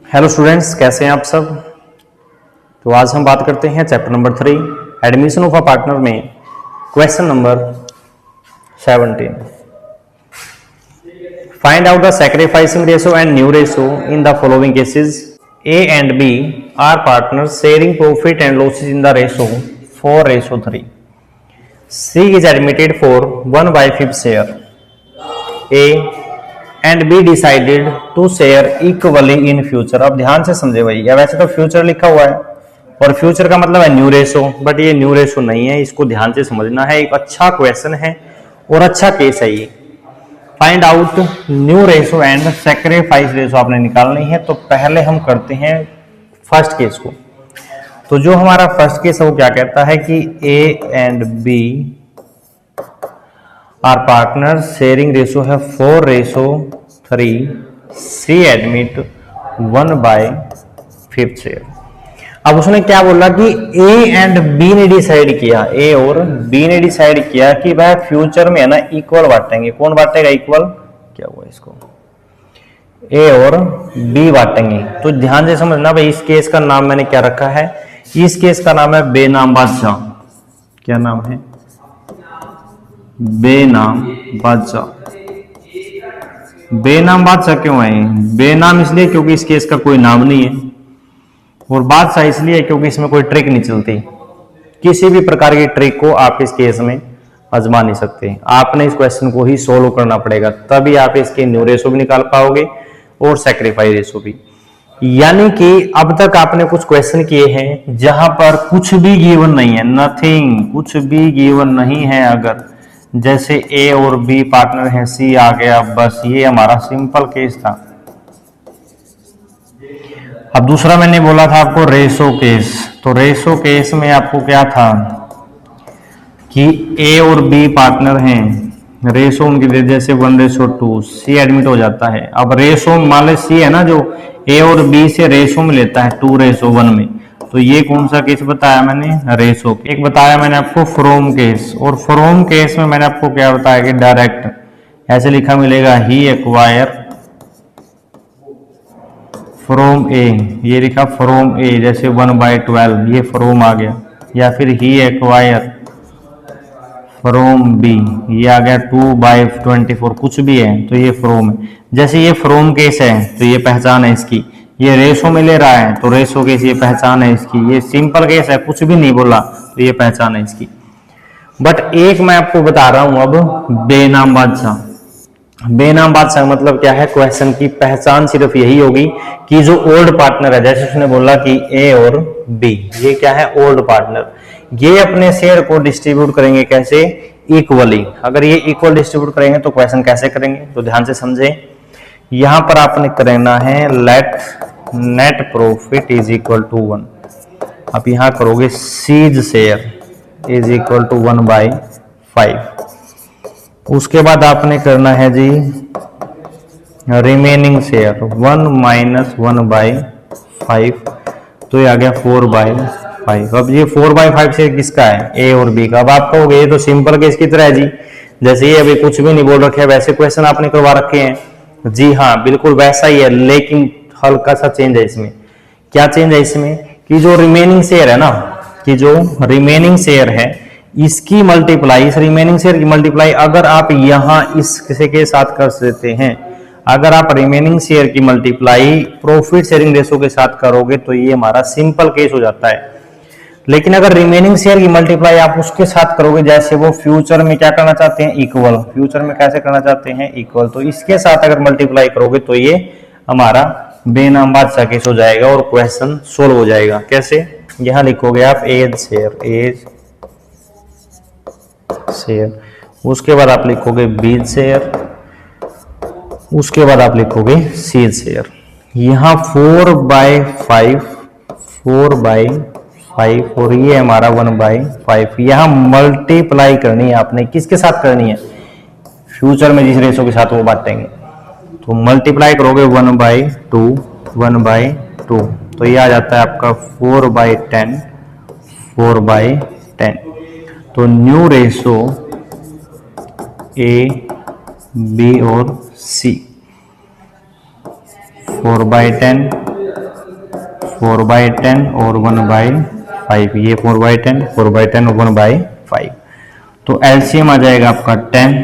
Hello students, कैसे हैं आप सब। तो आज हम बात करते हैं chapter number 3 admission of a partner में question number 17। Find out the sacrificing ratio and new ratio in the following cases. A and B are partners sharing profit and losses in the ratio 4:3। C is admitted for 1/5 share. A and B decided to share equally in future. अब ध्यान से समझे भाई, या वैसे तो future लिखा हुआ है और फ्यूचर का मतलब है न्यू रेशो, बट ये न्यू रेशो नहीं है, इसको ध्यान से समझना है। एक अच्छा क्वेश्चन है और अच्छा केस है ये। Find out new ratio and sacrifice ratio आपने निकालनी है। तो पहले हम करते हैं फर्स्ट केस को। तो जो हमारा फर्स्ट केस है वो क्या कहता है कि A and B are partner, sharing ratio है 4:3। C admit 1/5 share. अब उसने क्या बोला कि ए एंड बी ने डिसाइड किया, ए और बी ने डिसाइड किया कि वह फ्यूचर में है ना इक्वल बांटेंगे। कौन बांटेगा इक्वल? क्या हुआ इसको? ए और बी बांटेंगे। तो ध्यान से समझना भाई, इस केस का नाम मैंने क्या रखा है? इस केस का नाम है बेनाम बादशाह। क्या नाम है? बेनाम बादशाह। बेनाम बादशाह क्यों है? बेनाम इसलिए क्योंकि इस केस का कोई नाम नहीं है, और बादशाह इसलिए क्योंकि इसमें कोई ट्रिक नहीं चलती। किसी भी प्रकार की ट्रिक को आप इस केस में आजमा नहीं सकते। आपने इस क्वेश्चन को ही सोल्व करना पड़ेगा, तभी आप इसके न्यू रेशो भी निकाल पाओगे और सैक्रिफाइस रेशो भी। यानी कि अब तक आपने कुछ क्वेश्चन किए हैं जहां पर कुछ भी गिवन नहीं है, नथिंग, कुछ भी गिवन नहीं है। अगर जैसे ए और बी पार्टनर है, सी आ गया, बस ये हमारा सिंपल केस था। अब दूसरा मैंने बोला था आपको रेशो केस। तो रेशो केस में आपको क्या था कि ए और बी पार्टनर हैं, रेशो उनकी दे जैसे 1:2, सी एडमिट हो जाता है। अब रेशो मान लो सी है ना, जो ए और बी से रेशो में लेता है 2:1 में। तो ये कौन सा केस बताया मैंने? रेशो। एक बताया मैंने आपको फ्रॉम केस, और फ्रॉम केस में मैंने आपको क्या बताया कि डायरेक्ट ऐसे लिखा मिलेगा, ही एक्वायर फ्रॉम ए। ये लिखा फ्रॉम ए, जैसे 1/12 ये फ्रॉम आ गया, या फिर ही एक्वायर फ्रॉम बी, ये आ गया 2/24, कुछ भी है तो ये फ्रॉम है। जैसे ये फ्रॉम केस है तो ये पहचान है इसकी, ये रेशो में ले रहा है तो रेशो केस ये पहचान है इसकी। ये सिंपल केस है, कुछ भी नहीं बोला तो ये पहचान है इसकी। बट एक मैं आपको बता रहा हूं अब, बेनाम बादशाह। बेनाम बादशाह मतलब क्या है? क्वेश्चन की पहचान सिर्फ यही होगी कि जो ओल्ड पार्टनर है, जैसे उसने बोला कि ए और बी, ये क्या है? Old partner. ये अपने शेयर को डिस्ट्रीब्यूट करेंगे कैसे? इक्वली। अगर ये इक्वल डिस्ट्रीब्यूट करेंगे तो क्वेश्चन कैसे करेंगे? तो ध्यान से समझे। यहां पर आपने करना है let net profit is equal to 1। आप यहां करोगे C's share is equal to 1/5। उसके बाद आपने करना है जी रिमेनिंग शेयर 1 - 1/5, तो ये आ गया 4/5। अब ये 4/5 से किसका है? ए और बी का। अब आप कहोगे ये तो सिंपल केस की तरह है जी, जैसे ये अभी कुछ भी नहीं बोल रखे, वैसे क्वेश्चन आपने करवा रखे हैं। जी हाँ, बिल्कुल वैसा ही है, लेकिन हल्का सा चेंज है इसमें। क्या चेंज है इसमें? कि जो रिमेनिंग शेयर है ना, कि जो रिमेनिंग शेयर है इसकी मल्टीप्लाई, इस रिमेनिंग शेयर की मल्टीप्लाई अगर आप यहां इस किसी के साथ कर देते हैं, अगर आप रिमेनिंग शेयर की मल्टीप्लाई प्रॉफिट शेयरिंग रेशो के साथ करोगे तो ये हमारा सिंपल केस हो जाता है। लेकिन अगर रिमेनिंग शेयर की मल्टीप्लाई आप उसके साथ करोगे, जैसे वो फ्यूचर में क्या करना चाहते हैं? इक्वल। फ्यूचर में कैसे करना चाहते हैं? इक्वल। तो इसके साथ अगर मल्टीप्लाई करोगे तो ये हमारा बेनाम बादशाह केस हो जाएगा और क्वेश्चन सोल्व हो जाएगा। कैसे? यहां लिखोगे आप एज शेयर, एज शेयर, उसके बाद आप लिखोगे बीज शेयर, उसके बाद आप लिखोगे सीज शेयर। यहां 4/5, 4/5, और ये हमारा 1/5। यहां मल्टीप्लाई करनी है आपने, किसके साथ करनी है? फ्यूचर में जिस रेशो के साथ वो बांटेंगे। तो मल्टीप्लाई करोगे 1/2, 1/2, तो ये आ जाता है आपका 4/10, 4/10। तो न्यू रेशो ए, बी और सी 4/10, 4/10 और 1/5, ये 4/10, 4/10 और 1/5। तो एलसीएम आ जाएगा आपका 10,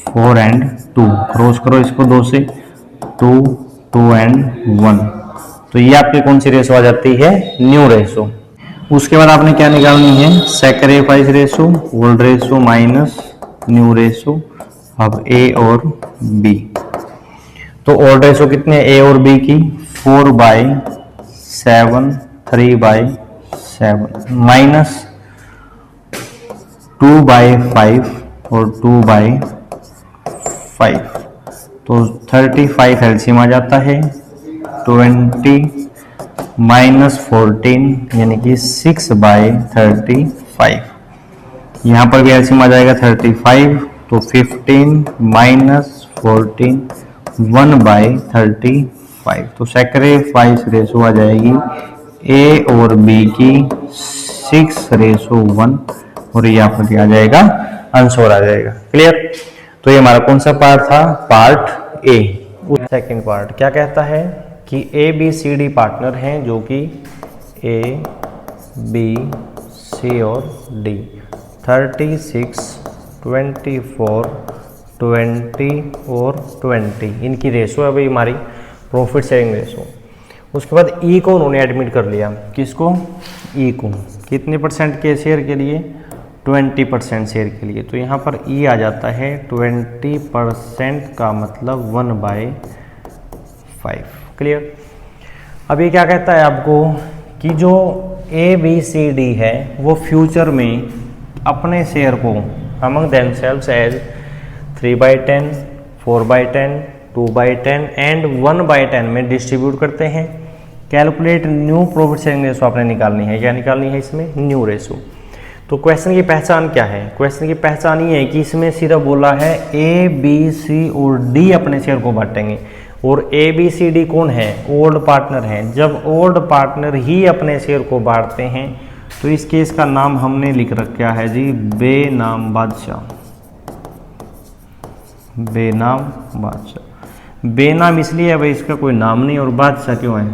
4 एंड 2, क्रॉस करो इसको 2 से, 2 एंड 1। तो ये आपकी कौन सी रेशो आ जाती है? New ratio. उसके बाद आपने क्या निकालनी है? Sacrifice ratio, old ratio minus new ratio. अब ए और बी, तो ओल्ड रेशो कितने ए और बी की? 4/7, 3/7 माइनस 2/5 और 2/5। तो 35 एलसीएम आ जाता है, 20 माइनस 14 यानी कि 6/35। यहाँ पर भी एलसीएम आ जाएगा 35, तो 15 माइनस 14 1/35। तो सैक्रिफाइस रेशो आ जाएगी ए और बी की 6:1 और ये आपका क्या आ जाएगा? आंसर आ जाएगा। क्लियर? तो ये हमारा कौन सा पार्ट था? Part A. सेकंड पार्ट क्या कहता है कि A B C D partner हैं, जो कि ए बी सी और डी 36, 24, 20 और 20 इनकी रेशो है भाई हमारी प्रॉफिट शेयरिंग रेशो। उसके बाद ई को उन्होंने एडमिट कर लिया। किसको? ई को। कितने परसेंट के शेयर के लिए? 20% शेयर के लिए। तो यहाँ पर ई आ जाता है 20% का मतलब 1/5। क्लियर? अब ये क्या कहता है आपको कि जो ए बी सी डी है वो फ्यूचर में अपने शेयर को अमंग देमसेल्व्स एज 3/10, 4/10, 2/10 एंड 1/10 में डिस्ट्रीब्यूट करते हैं। Calculate new profit sharing ratio आपने निकालनी है। क्या निकालनी है इसमें? New ratio. तो क्वेश्चन की पहचान क्या है? क्वेश्चन की पहचान ये है कि इसमें सिर्फ बोला है ए बी सी और डी अपने शेयर को बांटेंगे, और ए बी सी डी कौन है? ओल्ड पार्टनर हैं। जब ओल्ड पार्टनर ही अपने शेयर को बांटते हैं तो इस केस का नाम हमने लिख रखा है जी बेनाम बादशाह। बेनाम बादशाह। बेनाम इसलिए है भाई इसका कोई नाम नहीं, और बादशाह क्यों है?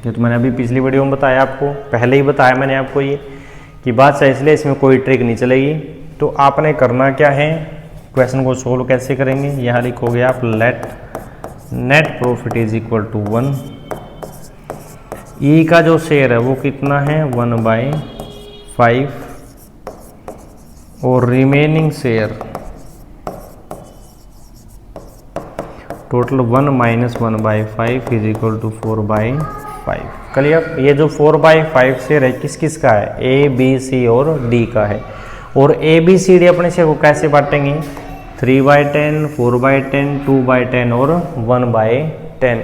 ये तो मैंने अभी पिछली वीडियो में बताया आपको, पहले ही बताया मैंने आपको ये कि बादशाह इसलिए, इसमें कोई ट्रिक नहीं चलेगी। तो आपने करना क्या है? क्वेश्चन को सोल्व कैसे करेंगे? यहाँ लिखोगे आप let net profit is equal to 1। E का जो शेयर है वो कितना है? 1/5 और remaining share total 1 minus 1/5 is equal to 4/5। Clear? ये जो 4/5 शेयर है किस किस का है? ए बी सी और डी का है। और ए बी सी डी अपने शेयर को कैसे बांटेंगे? 3/10, 4/10, 2/10 और 1/10।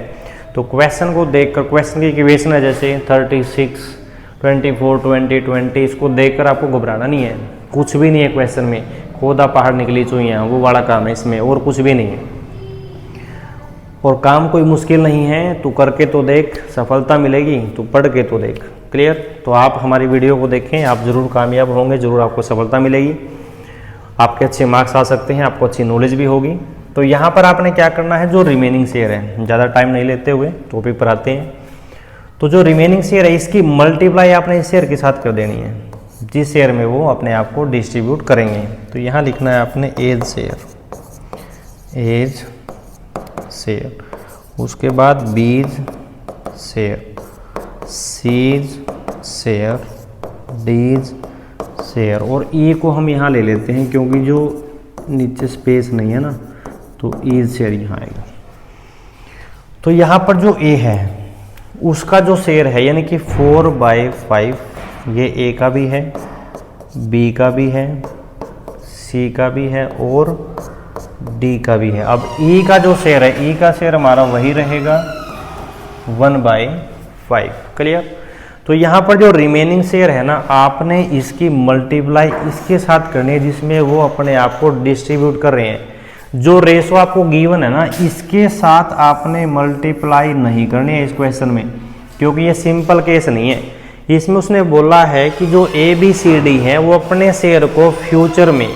तो क्वेश्चन को देखकर, क्वेश्चन की इक्वेशन है जैसे 36, 24, 20, 20, इसको देखकर आपको घबराना नहीं है। कुछ भी नहीं है क्वेश्चन में, खोदा पहाड़ निकली चुईयां, वो वाला काम है इसमें, और कुछ भी नहीं है। और काम कोई मुश्किल नहीं है, तू करके तो देख, सफलता मिलेगी, तू पढ़ के तो देख। क्लियर? तो आप हमारी वीडियो को देखें, आप ज़रूर कामयाब होंगे, ज़रूर आपको सफलता मिलेगी, आपके अच्छे मार्क्स आ सकते हैं, आपको अच्छी नॉलेज भी होगी। तो यहाँ पर आपने क्या करना है? जो रिमेनिंग शेयर है, ज़्यादा टाइम नहीं लेते हुए टॉपिक पर आते हैं। तो जो रिमेनिंग शेयर है इसकी मल्टीप्लाई आपने इस शेयर के साथ कर देनी है जिस शेयर में वो अपने आप को डिस्ट्रीब्यूट करेंगे। तो यहाँ लिखना है आपने एज शेयर, एज शेयर, उसके बाद बीज शेयर, सीज शेयर, डीज शेयर, और ई को हम यहाँ ले लेते हैं क्योंकि जो नीचे स्पेस नहीं है ना, तो ईज शेयर यहाँ आएगा। तो यहाँ पर जो ए है उसका जो शेयर है यानी कि 4/5, ये ए का भी है, बी का भी है, सी का भी है और डी का भी है। अब ई का जो शेयर है, ई का शेयर हमारा वही रहेगा 1/5। क्लियर? तो यहाँ पर जो रिमेनिंग शेयर है ना, आपने इसकी मल्टीप्लाई इसके साथ करनी है जिसमें वो अपने आप को डिस्ट्रीब्यूट कर रहे हैं। जो रेशो आपको गिवन है ना, इसके साथ आपने मल्टीप्लाई नहीं करनी है इस क्वेश्चन में, क्योंकि ये सिंपल केस नहीं है। इसमें उसने बोला है कि जो ए बी सी डी है वो अपने शेयर को फ्यूचर में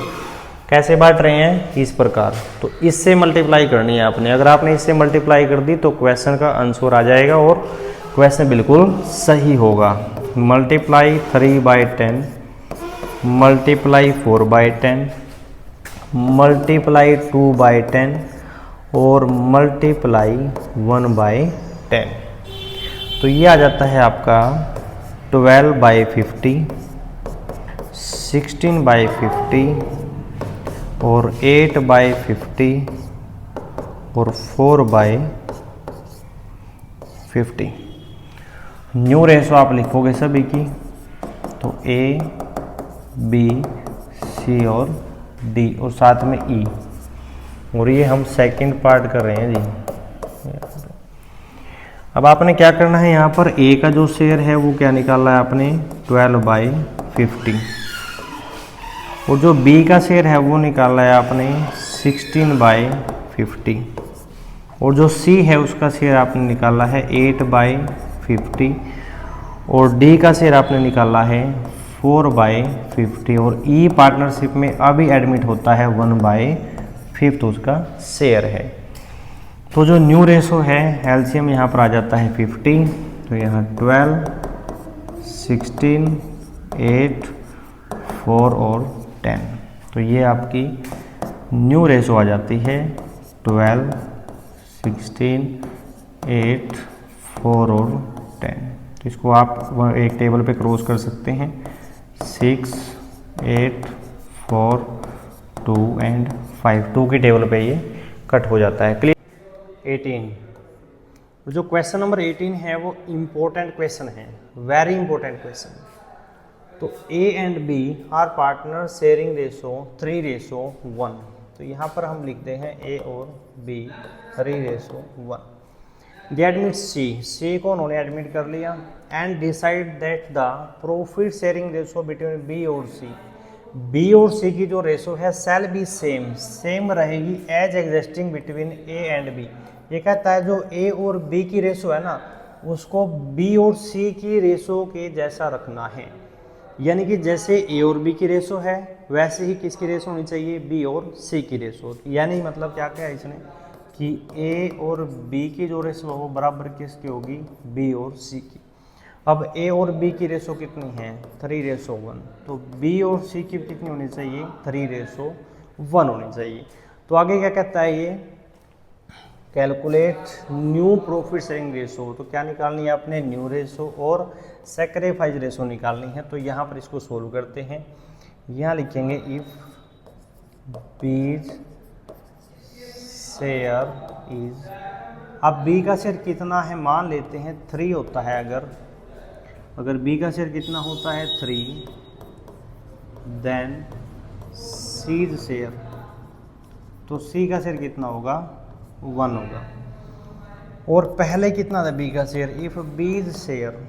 कैसे बांट रहे हैं, इस प्रकार। तो इससे मल्टीप्लाई करनी है आपने। अगर आपने इससे मल्टीप्लाई कर दी तो क्वेश्चन का आंसर आ जाएगा और क्वेश्चन बिल्कुल सही होगा। मल्टीप्लाई 3/10, मल्टीप्लाई 4/10, मल्टीप्लाई 2/10 और मल्टीप्लाई 1/10। तो ये आ जाता है आपका 12/50, 16/50 और 8/50 और 4/50। न्यू रेशो आप लिखोगे सभी की, तो A, B, C और D और साथ में E। और ये हम सेकंड पार्ट कर रहे हैं जी। अब आपने क्या करना है, यहाँ पर A का जो शेयर है वो क्या निकालना है आपने, 12/50। और जो B का शेयर है वो निकालना है आपने 16/50। और जो C है उसका शेयर आपने निकाला है 8/50। और D का शेयर आपने निकाला है 4/50। और E पार्टनरशिप में अभी एडमिट होता है 1/5 उसका शेयर है। तो जो न्यू रेशो है एलसीएम यहाँ पर आ जाता है 50। तो यहाँ 12, 16, 8, 4 और 10। तो ये आपकी न्यू रेशो आ जाती है 12, 16, 8, 4 और 10। तो इसको आप एक टेबल पे क्रॉस कर सकते हैं। 6, 8, 4, 2 एंड 5, 2 की टेबल पे ये कट हो जाता है। क्लियर। 18, जो क्वेश्चन नंबर 18 है वो इम्पोर्टेंट क्वेश्चन है, वेरी इंपॉर्टेंट क्वेश्चन। तो A and B are partner sharing ratio 3:1। तो यहाँ पर हम लिखते हैं A और B 3:1। दे एडमिट C को उन्होंने एडमिट कर लिया and decide that the profit sharing ratio between B और C। B और C की जो रेशो है शैल बी सेम रहेगी as existing between A and B। ये कहता है जो A और B की रेशो है ना उसको B और C की रेशो के जैसा रखना है। यानी कि जैसे A और B की रेशो है वैसे ही किसकी रेशो होनी चाहिए, B और C की रेशो। यानी मतलब क्या क्या है इसने कि A और B की जो रेशो है वो बराबर किसकी होगी, B और C की। अब A और B की रेशो कितनी है, 3:1। तो B और C की कितनी होनी चाहिए, 3:1 होनी चाहिए। तो आगे क्या कहता है ये, calculate new profit sharing ratio. तो क्या निकालनी है आपने, न्यू रेशो और सैक्रिफाइस रेशो निकालनी है। तो यहाँ पर इसको सोल्व करते हैं। यहाँ लिखेंगे इफ बीज शेयर इज, अब B का शेयर कितना है मान लेते हैं 3 होता है। अगर B का शेयर कितना होता है 3, देन C's शेयर, तो C का शेयर कितना होगा 1 होगा। और पहले कितना था B का share, if B's share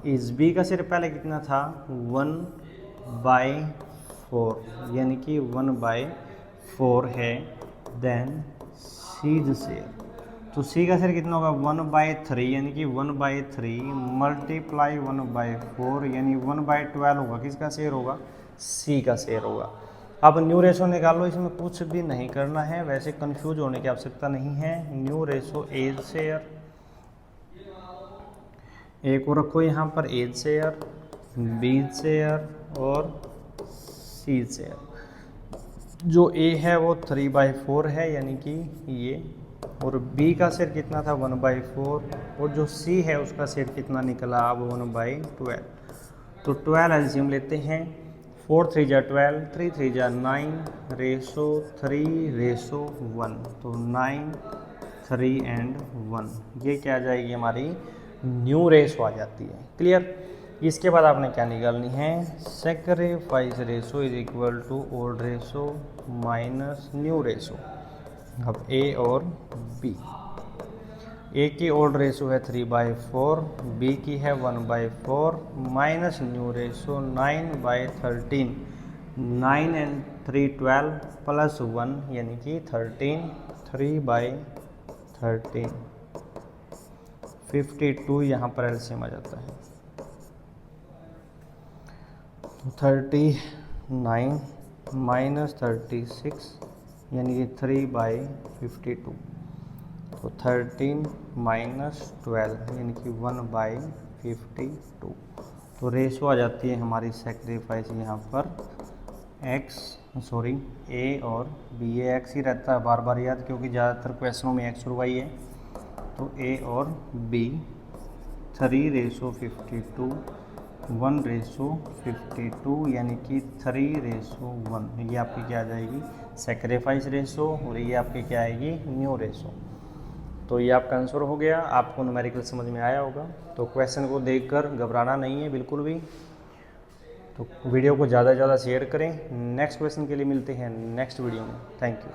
is, B का शेयर पहले कितना था 1/4, यानी कि 1/4 है। देन C's शेयर, तो C का शेयर कितना होगा 1/3, यानी कि 1/3 मल्टीप्लाई 1/4 यानी 1/12 होगा। किसका शेयर होगा, C का शेयर होगा। अब न्यू रेशो निकालो, इसमें कुछ भी नहीं करना है, वैसे कंफ्यूज होने की आवश्यकता नहीं है। न्यू रेशो एज शेयर, ए को रखो यहाँ पर एज शेयर, बी शेयर और सी शेयर। जो ए है वो 3/4 है यानी कि ये, और बी का शेयर कितना था 1/4, और जो सी है उसका शेयर कितना निकला अब 1/12। तो 12 एलसीएम लेते हैं, 4 3 जा 12, 3 3 जा 9, रेशो 3:1। तो 9, 3 एंड 1, ये क्या आ जाएगी हमारी न्यू रेशो आ जाती है। क्लियर। इसके बाद आपने क्या निकालनी है, sacrifice ratio is equal to old ratio minus new ratio. अब ए और बी, ए की ओल्ड रेशो है 3/4, बी की है 1/4 minus new ratio 9/13, 9 and 3 12 plus 1 यानी कि 13, 3/13 52 यहाँ पर एलसीएम आ जाता है। तो 39 -36 यानी कि 3/52। तो 13 - 12 यानी कि 1/52। तो रेशो आ जाती है हमारी सेक्रीफाइस यहाँ पर ए और बी। ये एक्स ही रहता है बार बार याद, क्योंकि ज़्यादातर क्वेश्चनों में एक्स और वाई है। तो ए और बी 3:52, 1:52 यानी कि 3:1। ये आपकी क्या आ जाएगी सेक्रीफाइस रेशो, और ये आपकी क्या आएगी न्यू रेशो। तो ये आपका आंसर हो गया। आपको न्यूमेरिकल समझ में आया होगा। तो क्वेश्चन को देखकर घबराना नहीं है बिल्कुल भी। तो वीडियो को ज़्यादा से ज़्यादा शेयर करें। नेक्स्ट क्वेश्चन के लिए मिलते हैं नेक्स्ट वीडियो में। Thank you.